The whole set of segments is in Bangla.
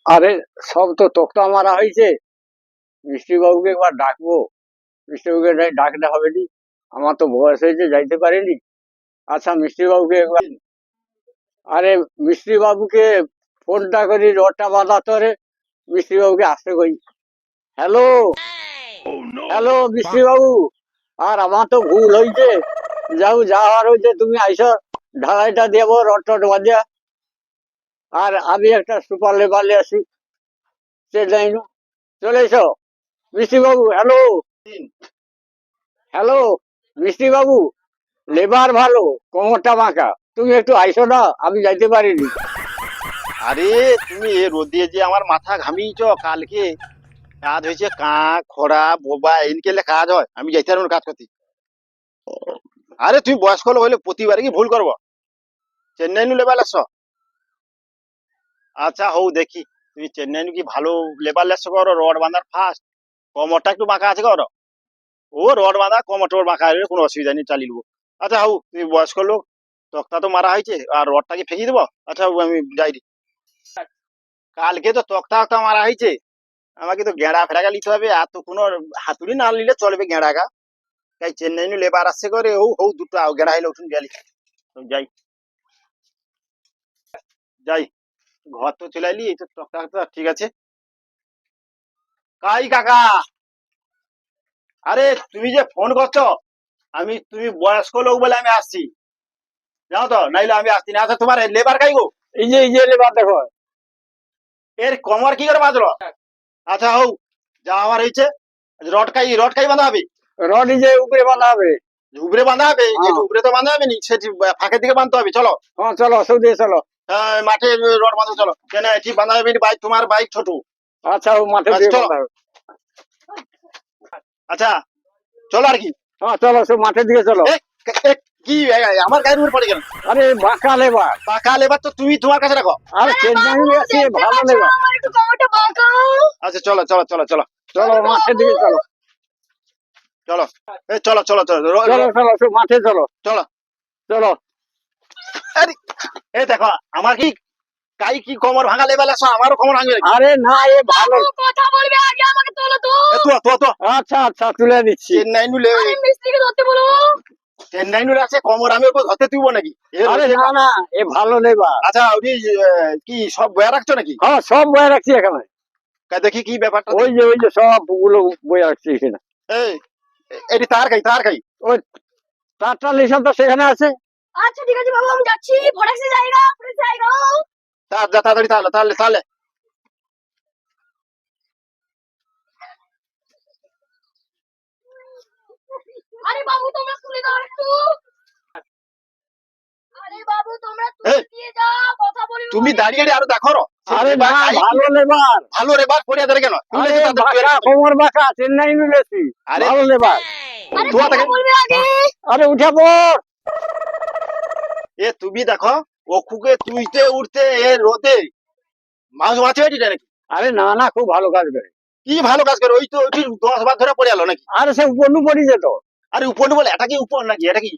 আরে সব তো তক্তা মারা হয়েছে। মিস্ত্রি বাবুকে একবার ডাকবো। মিস্ত্রি বাবুকে ডাকতে হবে নি? আমার তো বয়স হয়েছে, যাইতে পারিনি। আচ্ছা, মিস্ত্রি বাবুকে একবার, আরে মিস্ত্রি বাবুকে ফোনটা করি, রডটা বাঁধা তরে মিস্ত্রি বাবুকে আসতে কই। হ্যালো, হ্যালো মিস্ত্রি বাবু। আর আমার তো ভুল হয়েছে, যাও যা হওয়ার হয়েছে তুমি আইসো, ঢালাইটা দেবো, রড টড বাঁধিয়া। আর আমি একটা সুপার লেবার নিয়ে আসি, চেন্নাই নু। চলে এসো মিস্ত্রি বাবু। হ্যালো, হ্যালো মিস্ত্রি বাবু। লেবার ভালো, কোমরটা বাঁকা, তুমি একটু আইসো না, আমি যাইতে পারিনি। আরে তুমি এ রোদে যে আমার মাথা ঘামিয়েছ কালকে। কাজ হয়েছে কাক খরা বোবা এনকেলে কাজ হয়, আমি যাইতে পারবো না কাজ করতে। আরে তুমি বয়স্ক লোক হইলে প্রতিবারে কি ভুল করবো? চেন্নাই নু লেবার আসছ? আচ্ছা হও দেখি। তুমি চেন্নাই নু কি ভালো লেবার লেসছো করো, রড বাঁধার ফার্স্ট কমরটা একটু বাঁকা আছে করো। ও রড বাঁধা কমর টমর বাঁকা হলে কোনো অসুবিধা নেই, চালিয়ে নেবো। আচ্ছা হও, তুমি বয়স্ক লোক, তক্তা তো মারা হয়েছে আর রডটাকে ফেঁকিয়ে দেবো। আচ্ছা হও, আমি যাই রে। কালকে তো তক্তা তক্তা মারা হয়েছে, আমাকে তো গেঁড়া ফেরাগা নিতে হবে, আর তো কোনো হাতুড়ি না নিলে চলবে গেঁড়াগা। তাই চেন্নাই নু লেবার আসছে করে, ও হৌ দুটো গেঁড়া হইলে উঠুন গেলি। তো যাই যাই, ঘর তো চলে আইলি, এই তো তক্তা তক্তা ঠিক আছে। কাই কাকা, আরে তুমি যে ফোন করছো, তুমি বয়স্ক লোক বলে আমি আসছি, জানো তো, নাইলে আমি আসছি না। আচ্ছা তোমার লেবার কাই গো? এই যে লেবার দেখো। এর কমর কি করে বাঁধলো? আচ্ছা হৌ, যা আমার হয়েছে। রড কাই বাঁধা হবে? রড এই যে উপরে বাঁধা হবে। উপরে বাঁধা হবে? হ্যাঁ, একটু উপরে তো বাঁধা হবে নি, সেটি ফাঁকের দিকে বাঁধতে হবে, চলো। হ্যাঁ চলো, সৌদি চলো। মাঠে রড বাঁধা, চলো। কেন এটি বাঁধা হবে নি? বাইক, তোমার বাইক ছোট। আচ্ছা, ও মাঠে আচ্ছা দিয়ে চলো। বাঁধা হবে। আচ্ছা চলো আর কি। হ্যাঁ চলো, সব মাঠের দিকে চলো। এ, এ, কি আমার গায়ের উপর পড়ে গেল? আরে বাঁকা লেবার। পাকা লেবার তো তুমি তোমার কাছে রাখো। আর চেন্নাই আছে ভালো লেবার। আচ্ছা চলো চলো চলো চলো চলো মাঠের দিকে চলো। চলো। চলো চলো চলো চলো চলো, সব মাঠে চলো। চলো। চলো। আরে, এই দেখো, আমার কি কাই কি কোমর ভাঙা লেবার আসো, আমারও কোমর ভাঙবে নাকি? আরে না, এ ভালো। কথা বলবে আগে আমাকে তোলো তো। তো আচ্ছা আচ্ছা, তুলে দিচ্ছি। চেন্নাই নু আরে মিস্ত্রিকে ধরতে বলো। চেন্নাই নু আছে কোমর, আমি ওকে ধরতে তুইব নাকি? আরে না না, এ ভালো লেবার। আচ্ছা ওই কি সব বয়া রাখছো নাকি? হ্যাঁ, সব বয়ে রাখছি এখানে। দেখি কি ব্যাপারটা। ওই যে সবগুলো বয়ে রাখছি এখানে। এই, এটি তার খাই। ওই তারটা লিসান তো সেখানে আছে। আচ্ছা ঠিক আছে বাবু, আমি যাচ্ছি। ফরেক্সে জায়গা, ফরেক্সে জায়গা। তার যা তাড়াতাড়ি, তাহলে তাহলে তাহলে আরে বাবু তোমরা তুলে দাও একটু। আরে বাবু তোমরা এই, তুলে দিয়ে যাও, কথা বলবো। তুমি দাঁড়িয়ে আরো দেখো না। আরে না, ভালো লেবার। ভালো রেবার পড়িয়া ধরে কেন? তুমি আরে তো তাদের বাঁকা, কোমর বাঁকা, চেন্নাই মিলেছি। আরে, ভালো লেবার। আরে ধোয়া কথা থাকে। বলবে আগে। আরে উঠে পড়। তুমি দেখো, ওখুকে তুইতে উঠতে এ রোদে মাছ মাছে এটিটা নাকি? আরে না না, খুব ভালো কাজ করে। কি ভালো কাজ করে? ওই তো ওইটি 10 বার ধরে পড়ে গেল নাকি? আরে সে উপন্নু পড়ি যেত। আরে উপর বলে, এটা কি উপর নাকি? এটা কি?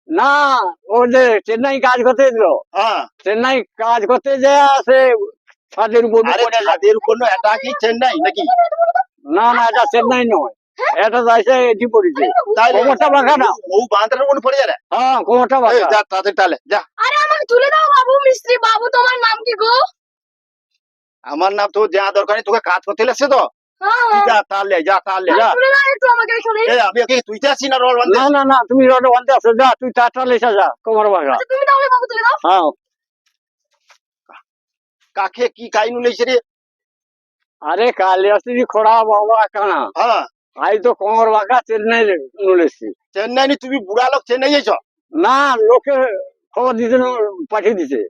না, ও যে চেন্নাই কাজ করতে দিল, হ্যাঁ। চেন্নাই কাজ করতে যে সে ছাদের উপর আরে পড়ে যায়। ছাদের উপর নয়, এটা কি চেন্নাই নাকি? না না, এটা চেন্নাই নয়, এটা যাইছে এটি পড়েছে। তাই কোমরটা বাঁকা না। ও বাঁধটার উপর পড়ে যাবে। হ্যাঁ, কোমরটা বাঁকা। যা তাদের তাহলে যা। আরে আমাকে তুলে দাও বাবু। মিস্ত্রি বাবু তোমার নাম কি গো? আমার নাম তো যা দরকার নেই, তোকে কাজ করতে লাগছে তো। হ্যাঁ তুই যা তাহলে, যা তাহলে যা। তুলে দাও একটু আমাকে এখানে। আমি ওকে তুইতে আসছি না রড বাঁধতে? না না না, তুমি রড বাঁধতে আসো, যা তুই তারটা লেসা যা, কোমর বাঁকা। আচ্ছা তুমি তাহলে বাবু তুলে দাও। হ্যাঁ। কাকে কি কাইনু লেছে রে? আরে কালে আসছি খোড়া বাবা কানা। হ্যাঁ। আই তো কোমর বাঁকা, চেন্নাই নুলেছি। চেন্নাই নি? তুমি বুড়া লোক চেন্নাই যাইছ? না, লোকে খবর দিতে পাঠিয়ে দিছে।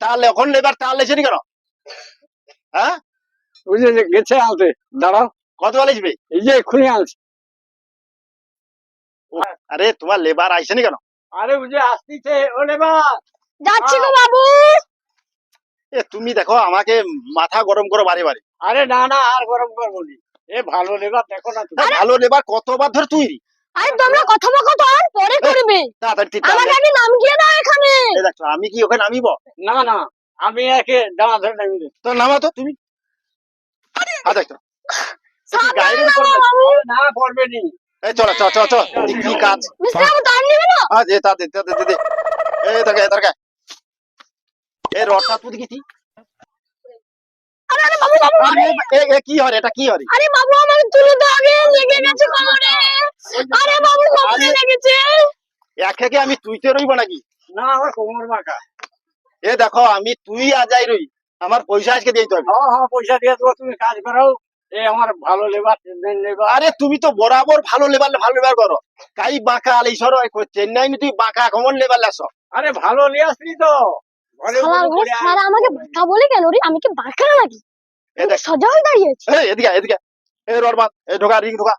তাহলে এখন লেবার তার লেছে নি কেন? হ্যাঁ, বুঝলে যে গেছে আনতে। দাঁড়াও, কত লেছবে? এই যে এক্ষুনি আনছে। আরে তোমার লেবার আইসে নি কেন? আরে বুঝে আসতিছে ও লেবার। যাচ্ছি গো বাবু। তুমি দেখো, আমাকে মাথা গরম করো বারে বারে। আরে না না, আর গরম করবো নি। এ ভালো লেবার, দেখো না তুমি। ভালো লেবার কতবার ধরে তুই? আরে তোমরা কথা বকো তো, আর পরে করবে। তাড়াতাড়ি আমাকে আগে নাম গিয়ে দাও এখানে। দেখো, আমি কি ওখানে নামিব? না না, আমি একে ডানা ধরে নামি দেব। তো নামা তো তুমি। আচ্ছা আচ্ছা সাবধানে গাড়ি নামো বাবু। আরে না পড়বে নি। এই চলো চলো চলো চলো কি কাজ মিস্ত্রি বাবু টান নেবে না? আজ এটা দে দে দে দে এই তারকা এই রডটা তুই দেখি আরে আরে বাবু বাবু আরে আরে এ কি হরে এটা কি হরে আরে বাবু আমাকে তুলে দাও আগে লেগে গেছে কোমরে। আরে বাবু কোমরে লেগেছে। একে আমি তুইতে রইব নাকি না আমার কোমর বাঁকা। এ দেখো আমি তুই আজ যাই রই আমার পয়সা আজকে দিতে হবে হ্যাঁ হ্যাঁ পয়সা দিয়ে দেবো, তুমি কাজ করো। এই আমার ভালো লেবার লেবার। আরে তুমি তো বরাবর ভালো লেবার করো কাই বাঁকা আলিসর চেন্নাই তুই বাঁকা কমন লেবার লাস আরে ভালো নিয়ে আসলি তো ঘরে শালা বসে ঘরে পড়ে সারা আমাকে বাঁকা বলে কেন রে? আমি কি বাঁকা নাকি? এ আমি তো দেখ সোজা হয়ে দাঁড়িয়েছি। এদিকে এ রড বাঁধ এ ঢোকা রিং ঢোকা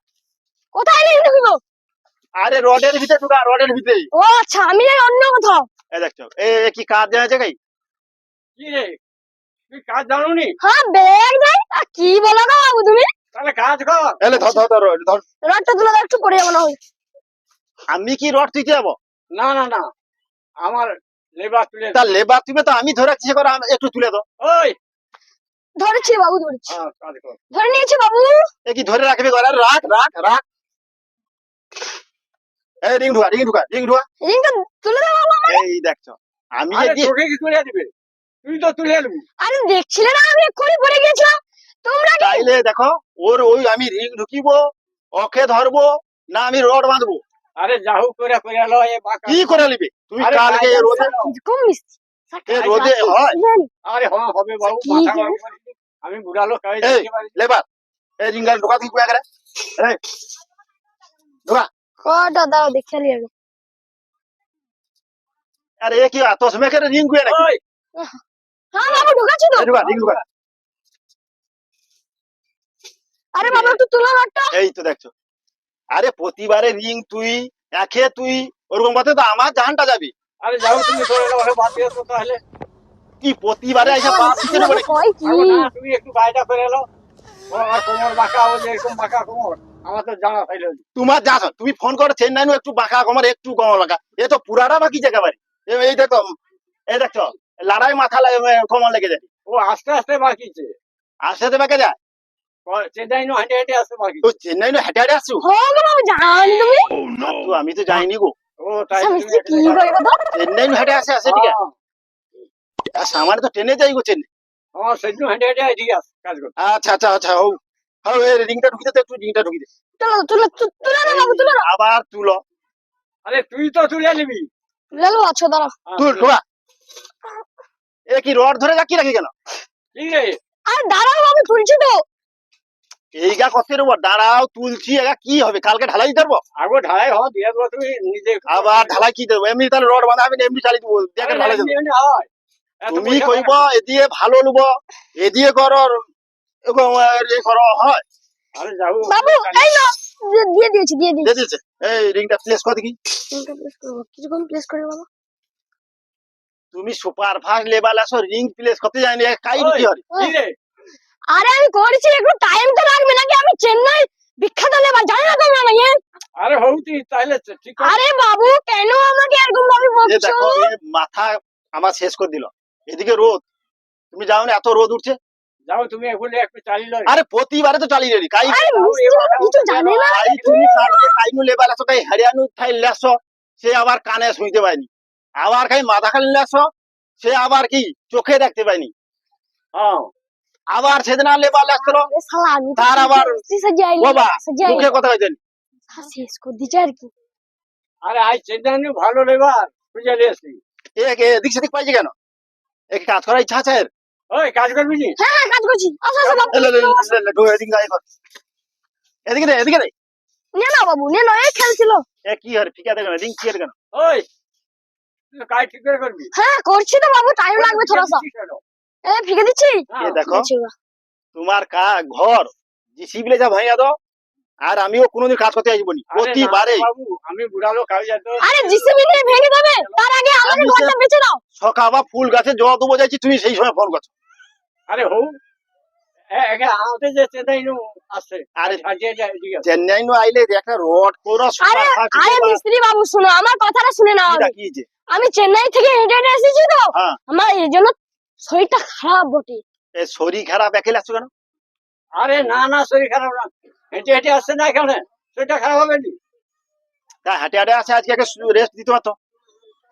কোথায় নিয়ে ঢুকবো? আরে রডের ভিতরে ঢোকা রডের ভিতরে ও আচ্ছা আমি যাই অন্য কোথাও। এ দেখছো এ কি কাজ জানা জায়গায় কি রে তুই কাজ জানো নি? হ্যাঁ ব্যাগ যাই আর কি বলো না বাবু তুমি? তাহলে কাজ কর। এলে ধর রডটা তুলে দাও একটু পড়ে যাবো না হলে। আমি কি রড তুইতে যাবো না না না আমার লেবার তুলে তা লেবার তুমি তো আমি ধরে রাখছি করে একটু তুলে দাও ওই ধরেছি বাবু ধরেছি। হ্যাঁ কাজ কর। ধরে নিয়েছি বাবু। এ কি ধরে রাখবে করে রাখ এই রিং ঢোকা রিংটা তুলে দাও বাবু আমার। এই দেখছো আমি আরে যদি তোকে কি তুলে দিবে? তুই তো তুলে নিবি। আরে দেখছিলে না আমি এক্ষুনি পড়ে গেছিলাম। তোমরা কি তাইলে দেখো ওই আমি রিং ঢুকিব ওকে ধরবো না আমি রড বাঁধবো আরে যাহু করে করে লো এ বাঁকা। কি করে নিবে তুমি আরে কালকে কাজ রোদে করো। এরকম মিস্ত্রি এ রোদে হয় আরে হ্যাঁ হবে বাবু কি মাথা কি? গরম করিস নি। আমি বুড়া লোক কাজ এই করতে পারি। লেবার এই রিঙ্গার ঢোকা তুই কুয়া করে এই ঢোকা কটা দাও দেখে নিয়ে আগে। আরে এ কি এত সময় করে রিং কুয়া নাকি ওই হ্যাঁ বাবু ঢুকাচ্ছি তো। এই ঢোকা রিং ঢোকা আরে বাবু একটু তুলো রডটা। এই তো দেখছো আরে প্রতিবারে রিং তুই তুই ওরকম কথা তো আমার জানটা যাবে আরে যাও তুমি করে লো ওরে বাদ দিয়ে তো তাহলে। কি প্রতিবারে এসে বাদ দিতে বাবু পারে কয় কি? আরে না তুমি একটু গায়টা করে লো। ও আমার কোমর বাঁকা ও যে এরকম বাঁকা কোমর আমার তো জানা ছিল। তোমার যা তুমি ফোন করো চেন্নাই একটু বাঁকা কমার একটু কম লাগা এ তো পুরাটা বাকি জায়গা বাড়ি এই দেখো এই দেখছো লড়াই মাথা কমন লেগে যায় ও আস্তে আস্তে বাকিছে। আসতে বাকে যায় চেন্নাই নো হেঁটে হেঁটে আসতে বাকি। তো চেন্নাই হেঁটে আসছো হ্যাঁ গো বাবু জানি তুমি। তো আমি তো যাইনি গো ও তাই আচ্ছা, তুমি মিস্ত্রি কি একটা করে কথা? চেন্নাই হেঁটে আসে ঠিক আছে হ্যাঁ, আর সামান্য তো ট্রেনে যাই গো চেন্নাই আমার সেদিন হেঁটে হেঁটে এদিকে আস কাজ কর। আচ্ছা হও হও এই রিংটা ঢুকিতে তো একটু রিংটা ঢুকি দে তুলে দাও বাবু তুলে দাও। আবার তুলো আরে তুই তো তুলে নিবি। তুলে দাও আচ্ছা দাঁড়াও। হ্যাঁ, তুল ঢোকা এ কি রড ধরে রাখি কেন ঠিক রে আরে দাঁড়াও বাবু তুলছি তো। এই গা কষ্টের উপর দাঁড়াও তুলছি এগা কি হবে কালকে ঢালাই ধরবো আগে ঢালাই হ দিয়ে দেবো তুমি নিজে। আবার ঢালাই কি দেবো এমনি তাহলে রড বাঁধা হবে না এমনি চালিয়ে দেবো আরে দেখে ঢালাই দেবো এমনি এমনি হয়। এত তুমি পয়সা কইব লাগে না। এদিকে ভালো লুব এদিকে করো এরকম এ করো হয় আরে যাও বাবু এই নাও দিয়ে দিয়েছি দিয়ে দিয়েছি। দিয়ে দিয়েছে এই রিংটা প্লেস করে দেখি রিংটা প্লেস করবো কিছুক্ষণ প্লেস করে বাবা। তুমি সুপার ফাস্ট লেভেল আসো রিং প্লেস করতে জানি কাই ওই, কি হয় কি রে আরে আমি করেছি একটু টাইম তো লাগবে নাকি? আমি চেন্নাই বিখ্যাত লেবার জানি না তোমরা নাকি? আরে হৌতি তাহলে ঠিক আছে। আরে বাবু কেন আমাকে এরকম ভাবে এ বলছো? দেখো এ মাথা আমার শেষ করে দিল এদিকে রোদ তুমি যাও না এত রোদ উঠছে যাও তুমি এখন একটু চালিয়ে লো। আরে প্রতিবারে তো চালিয়ে নি কাই আরে মিস্ত্রি বাবু কিছু জানে না কাই তুমি কালকে কাইনু লেভেল আসো কাই হরিয়ানু থাই লেসো সে আবার কানে শুনতে পায়নি আবার কাই মাথা খালি লেসো সে আবার কি চোখে দেখতে পায়নি হ্যাঁ আবার সেদিন আর লেবার আসছিল আরে শালা আমি তো তার আবার মিস্ত্রি সাজাই বাবা সাজাই মুখে কথা হয়েছেন শেষ করে দিচ্ছে আর কি। আরে আজ চেন্নাই ভালো লেবার খুঁজে নিয়ে এসছি। এদিক সেদিক পাইছে কেন এক কাজ করার ইচ্ছা আছে এর? ওই কাজ করবি নি? হ্যাঁ কাজ করছি আসো আসো বাবু। এদিকে দে এদিকে দে নে না বাবু নে না এই খেলছিল। এ কি আর ফিকা দেখো না রিং কি কেন ওই তুই কাজ ঠিক করে করবি। হ্যাঁ করছি তো বাবু টাইম লাগবে থোড়া সা। এ ফিকে দিচ্ছি। হ্যাঁ, এ দেখো ঠিক আছে, তোমার ঘর জিসিবি যা ভাঙিয়া দাও আর আমিও কোনোদিন কাজ করতে আসবো নি আরে না প্রতিবারে বাবু আমি বুড়া লোক কাজ যেত। আরে জিসিবি নিয়ে ভেঙে দেবে তার আগে আমাকে আমি ঘরটা বেঁচে দাও। সকাল বা ফুল গাছে জল দেবো যাচ্ছি তুমি সেই সময় ফোন করছো আরে হৌ একে আমাদের যে চেন্নাই নু আসছে আরে সাজিয়ে যায় এদিকে। চেন্নাই নু আইলে একটা রড করো আরে সুপার আরে মিস্ত্রি বাবু শুনো আমার কথাটা শুনে নাও আগে। কি যে আমি চেন্নাই থেকে হেঁটে হেঁটে এসেছি তো হ্যাঁ আমার এই জন্য শরীরটা খারাপ বটে। এই শরীর খারাপ একে লাগছো কেন? আরে না না, শরীর খারাপ না, হেঁটে হেঁটে আসছে না এখানে, শরীরটা খারাপ হবে নি। তা হাঁটে হাঁটে আছে, আজকে রেস্ট দিতে পারতো।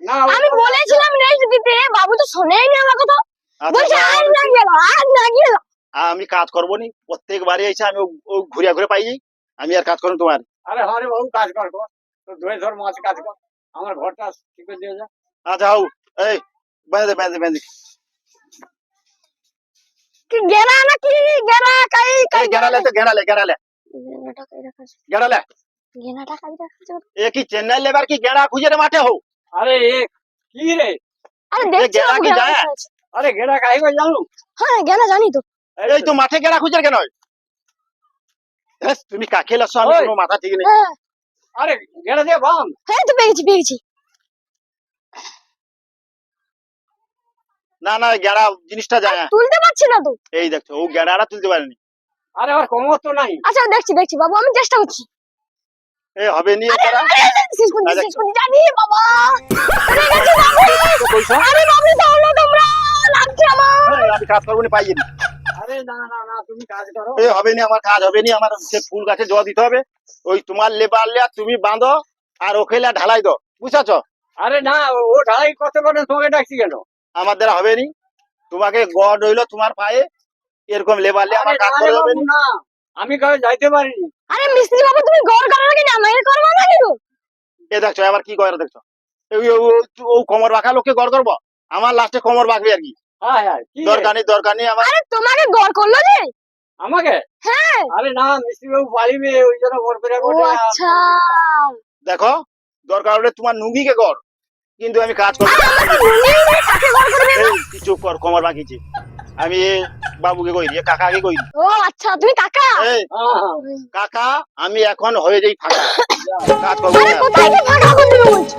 না আমি বলেছিলাম রেস্ট দিতে, বাবু তো শোনেইনি আমার কথা। আচ্ছা, বলছে আজ না গেল, আজ না গেল। আমি কাজ করবো নি, প্রত্যেকবারই এসে আমি ও ঘুরিয়া ঘুরে পাই যাই। আমি আর কাজ করবো তোমার? আরে হরে বাবু, কাজ কর কর, তো ধরে ধর মাছ কাজ কর, আমার ঘরটা ঠিক করে দিয়ে যা। আচ্ছা হাউ, এই বেঁধে দে, বেঁধে বেঁধে। কি গেরা না কি গেরা কাই কাই গেড়ালে তো গেড়ালে গেড়ালে গেরাটা কাই রাখাছে, গেড়ালে। গেরাটা কাই রাখাছে। এ কি চেন্নাই লেবার কি গেড়া খুঁজে রে মাঠে হো? আরে এ কি রে? আরে দেখছি গেরা বাবু কি গেরা যায়? কোথায় আছে। আরে গেরা কাই করে জানো? হ্যাঁ গেরা জানি তো। এই তো মাঠে গেড়া খুঁজে কেন? তুমি কাকে লাগছো? আমি ওই। কোনো মাথা ঠিক নেই। হ্যাঁ আরে গেরা দিয়ে বাম। হ্যাঁ তো পেয়েছি পেয়েছি। না না, গেড়া জিনিসটা যায় না। তুলতে পারছি না তো। এই দেখছো, ও গেড়াটা তুলতে পারেনি। আরে আমার কোমর তো নাই। আচ্ছা দেখছি দেখছি বাবু, আমি চেষ্টা করছি। এ হবে নি আরে গেড়া। আরে, শেষ করছি আরে, শেষ করছি, জানি বাবা পড়ে গেছে বাবু। কইছো? আরে বাবু তাহলে তোমরা লাগছে আমার। আমি কাজ করবো না, পাইনি। আরে না না না, তুমি কাজ করো। এ হবে নি, আমার কাজ হবে নি। আমার সে ফুল গাছে জল দিতে হবে। ওই তোমার লেবার লিয়া তুমি বাঁধো, আর ওকে লিয়া ঢালাই দাও, বুঝাছো? আরে না, ও ঢালাই করতে পারে, তোমাকে ডাকছি কেন? আমার দ্বারা হবে নি। তোমাকে গড হইলো তোমার পায়ে, এরকম লেবার লিয়া আমার আরে কাজ না করে রে হবে বাবু, নি। না, আমি কারো যাইতে পারিনি। আরে মিস্ত্রি বাবু তুমি গড় করো নাকি না আমাকে করবা নাকি গো? এ দেখছো আবার কি করে দেখছো? ও কোমর বাঁকা লোককে গড় করবো? আমার লাস্টে কোমর বাঁকবে আর কি। হ্যাঁ হ্যাঁ, কি রে? দরকার নেই, দরকার নেই আমার। আরে তোমাকে গড় করলো যে? আমাকে? হ্যাঁ। আরে না, মিস্ত্রি বাবু পালিবে, ওই জন্য ঘর করে ও আচ্ছা। দেখো, দরকার হলে তোমার নুঙ্গিকে গড়, কিন্তু আমি কাজ করবো আরে না। আমার তো নুনি নেই, কাকে গড় করবে? এই, তুই চুপ কর, কোমর বাঁকিছি। আমি এ বাবুকে কই দিয়ে কাকাকে কই দি। ও আচ্ছা তুমি কাকা। এই হ্যাঁ হ্যাঁ, কাকা, আমি এখন হয়ে যাই ফাঁকা, কাজ করবো আরে না। কোথায় কি ফাঁকা করে দিবে বলছো?